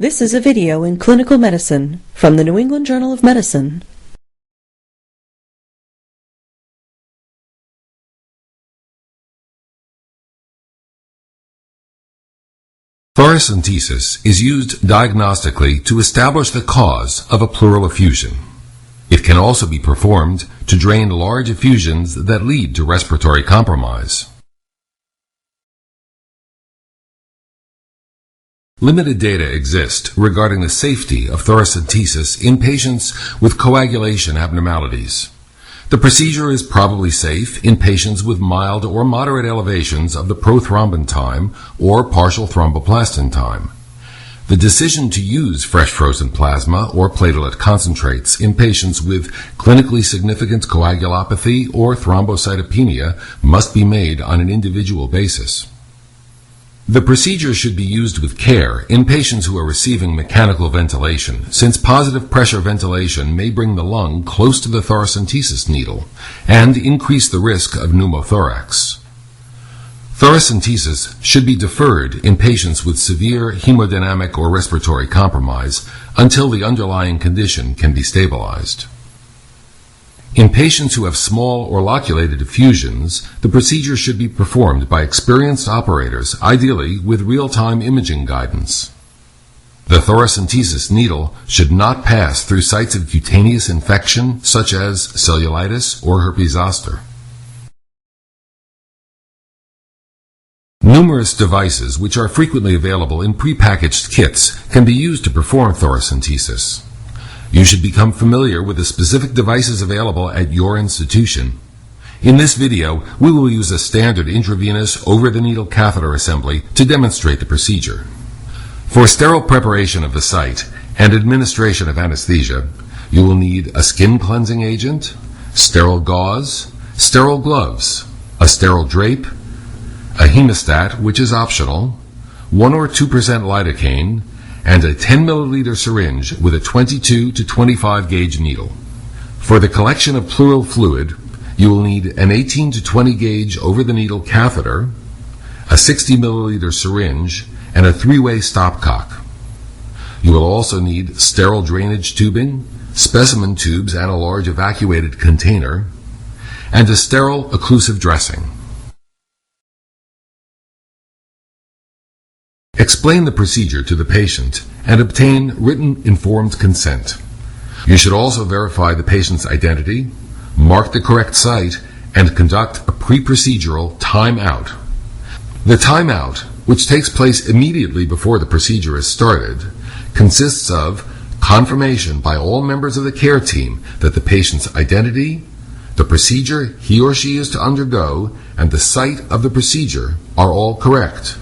This is a video in clinical medicine from the New England Journal of Medicine. Thoracentesis is used diagnostically to establish the cause of a pleural effusion. It can also be performed to drain large effusions that lead to respiratory compromise. Limited data exist regarding the safety of thoracentesis in patients with coagulation abnormalities. The procedure is probably safe in patients with mild or moderate elevations of the prothrombin time or partial thromboplastin time. The decision to use fresh frozen plasma or platelet concentrates in patients with clinically significant coagulopathy or thrombocytopenia must be made on an individual basis. The procedure should be used with care in patients who are receiving mechanical ventilation, since positive pressure ventilation may bring the lung close to the thoracentesis needle and increase the risk of pneumothorax. Thoracentesis should be deferred in patients with severe hemodynamic or respiratory compromise until the underlying condition can be stabilized. In patients who have small or loculated effusions, the procedure should be performed by experienced operators, ideally with real-time imaging guidance. The thoracentesis needle should not pass through sites of cutaneous infection such as cellulitis or herpes zoster. Numerous devices, which are frequently available in prepackaged kits, can be used to perform thoracentesis. You should become familiar with the specific devices available at your institution. In this video, we will use a standard intravenous over-the-needle catheter assembly to demonstrate the procedure. For sterile preparation of the site and administration of anesthesia, you will need a skin cleansing agent, sterile gauze, sterile gloves, a sterile drape, a hemostat, which is optional, 1 or 2% lidocaine, and a 10 milliliter syringe with a 22 to 25 gauge needle. For the collection of pleural fluid, you will need an 18 to 20 gauge over-the-needle catheter, a 60 milliliter syringe, and a 3-way stopcock. You will also need sterile drainage tubing, specimen tubes and a large evacuated container, and a sterile occlusive dressing. Explain the procedure to the patient and obtain written informed consent. You should also verify the patient's identity, mark the correct site, and conduct a pre-procedural timeout. The timeout, which takes place immediately before the procedure is started, consists of confirmation by all members of the care team that the patient's identity, the procedure he or she is to undergo, and the site of the procedure are all correct.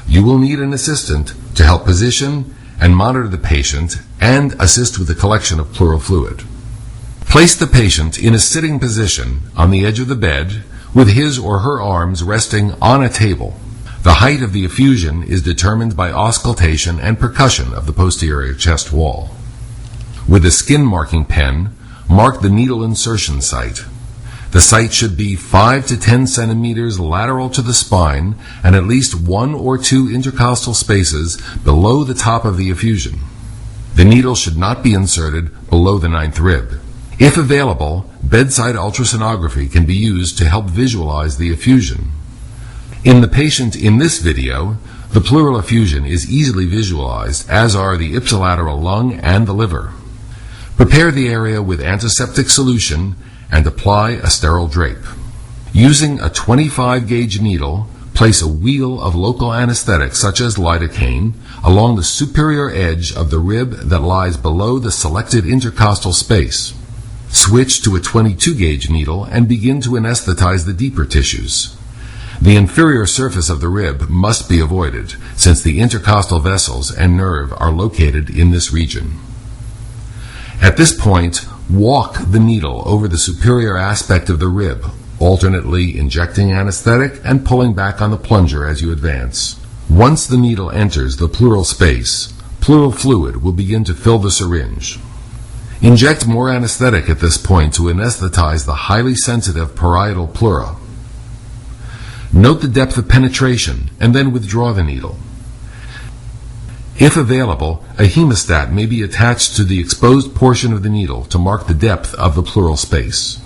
You will need an assistant to help position and monitor the patient and assist with the collection of pleural fluid. Place the patient in a sitting position on the edge of the bed with his or her arms resting on a table. The height of the effusion is determined by auscultation and percussion of the posterior chest wall. With a skin marking pen, mark the needle insertion site. The site should be 5 to 10 centimeters lateral to the spine and at least 1 or 2 intercostal spaces below the top of the effusion. The needle should not be inserted below the 9th rib. If available, bedside ultrasonography can be used to help visualize the effusion. In the patient in this video, the pleural effusion is easily visualized, as are the ipsilateral lung and the liver. Prepare the area with antiseptic solution and apply a sterile drape. Using a 25 gauge needle, place a wheel of local anesthetic such as lidocaine along the superior edge of the rib that lies below the selected intercostal space. Switch to a 22 gauge needle and begin to anesthetize the deeper tissues. The inferior surface of the rib must be avoided, since the intercostal vessels and nerve are located in this region. At this point, walk the needle over the superior aspect of the rib, alternately injecting anesthetic and pulling back on the plunger as you advance. Once the needle enters the pleural space, pleural fluid will begin to fill the syringe. Inject more anesthetic at this point to anesthetize the highly sensitive parietal pleura. Note the depth of penetration and then withdraw the needle. If available, a hemostat may be attached to the exposed portion of the needle to mark the depth of the pleural space.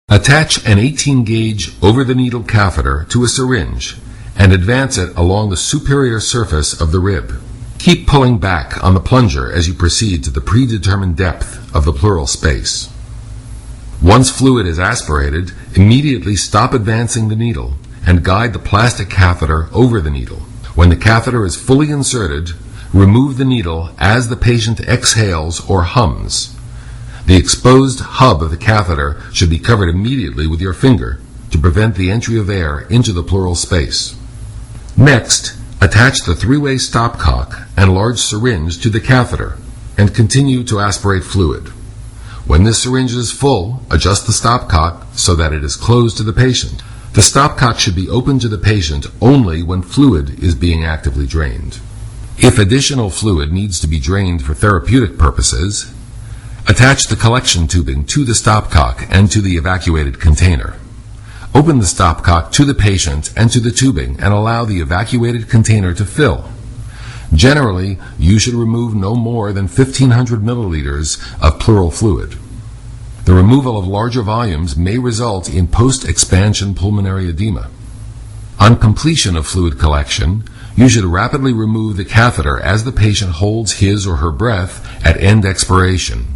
Attach an 18-gauge over-the-needle catheter to a syringe and advance it along the superior surface of the rib. Keep pulling back on the plunger as you proceed to the predetermined depth of the pleural space. Once fluid is aspirated, immediately stop advancing the needle and guide the plastic catheter over the needle. When the catheter is fully inserted, remove the needle as the patient exhales or hums. The exposed hub of the catheter should be covered immediately with your finger to prevent the entry of air into the pleural space. Next, attach the three-way stopcock and large syringe to the catheter and continue to aspirate fluid. When this syringe is full, adjust the stopcock so that it is closed to the patient. The stopcock should be open to the patient only when fluid is being actively drained. If additional fluid needs to be drained for therapeutic purposes, attach the collection tubing to the stopcock and to the evacuated container. Open the stopcock to the patient and to the tubing and allow the evacuated container to fill. Generally, you should remove no more than 1,500 milliliters of pleural fluid. The removal of larger volumes may result in post-expansion pulmonary edema. On completion of fluid collection, you should rapidly remove the catheter as the patient holds his or her breath at end expiration.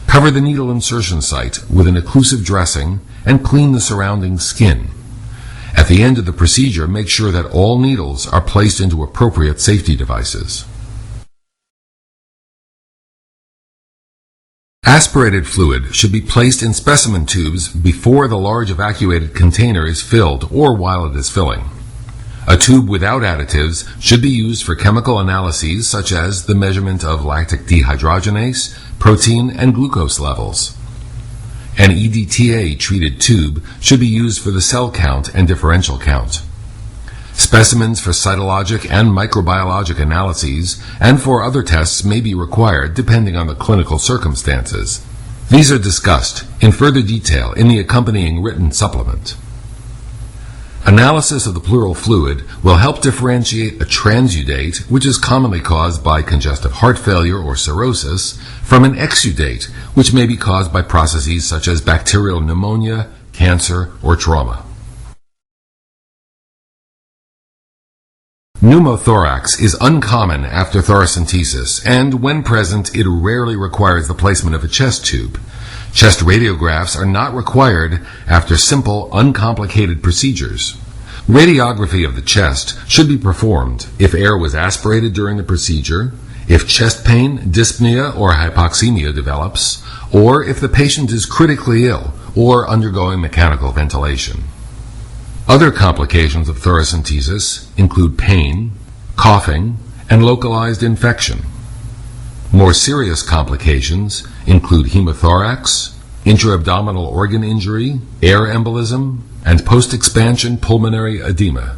Cover the needle insertion site with an occlusive dressing and clean the surrounding skin. At the end of the procedure, make sure that all needles are placed into appropriate safety devices. Aspirated fluid should be placed in specimen tubes before the large evacuated container is filled or while it is filling. A tube without additives should be used for chemical analyses such as the measurement of lactic dehydrogenase, protein, and glucose levels. An EDTA-treated tube should be used for the cell count and differential count. Specimens for cytologic and microbiologic analyses and for other tests may be required depending on the clinical circumstances. These are discussed in further detail in the accompanying written supplement. Analysis of the pleural fluid will help differentiate a transudate, which is commonly caused by congestive heart failure or cirrhosis, from an exudate, which may be caused by processes such as bacterial pneumonia, cancer, or trauma. Pneumothorax is uncommon after thoracentesis, and when present, it rarely requires the placement of a chest tube. Chest radiographs are not required after simple, uncomplicated procedures. Radiography of the chest should be performed if air was aspirated during the procedure, if chest pain, dyspnea, or hypoxemia develops, or if the patient is critically ill or undergoing mechanical ventilation. Other complications of thoracentesis include pain, coughing, and localized infection. More serious complications include hemothorax, intra-abdominal organ injury, air embolism, and post-expansion pulmonary edema.